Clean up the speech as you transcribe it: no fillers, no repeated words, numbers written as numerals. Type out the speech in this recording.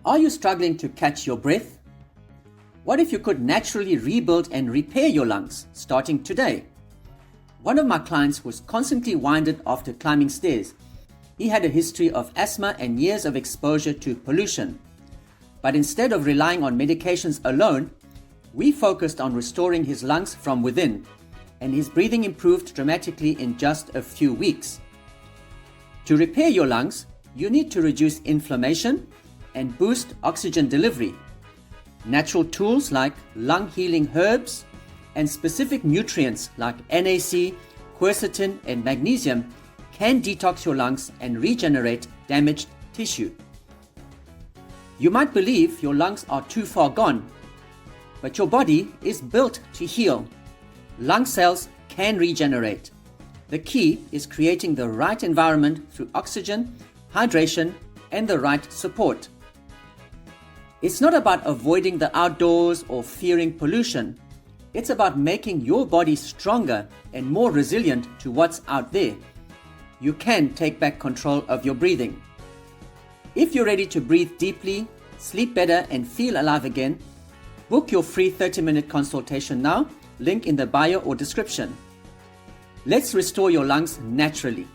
Are you struggling to catch your breath? What if you could naturally rebuild and repair your lungs starting today? One of my clients was constantly winded after climbing stairs. He had a history of asthma and years of exposure to pollution. But instead of relying on medications alone, we focused on restoring his lungs from within, and his breathing improved dramatically in just a few weeks. To repair your lungs, you need to reduce inflammation and boost oxygen delivery. Natural tools like lung-healing herbs and specific nutrients like NAC, quercetin, and magnesium can detox your lungs and regenerate damaged tissue. You might believe your lungs are too far gone, but your body is built to heal. Lung cells can regenerate. The key is creating the right environment through oxygen, hydration, and the right support. It's not about avoiding the outdoors or fearing pollution. It's about making your body stronger and more resilient to what's out there. You can take back control of your breathing. If you're ready to breathe deeply, sleep better, and feel alive again, book your free 30-minute consultation now, link in the bio or description. Let's restore your lungs naturally.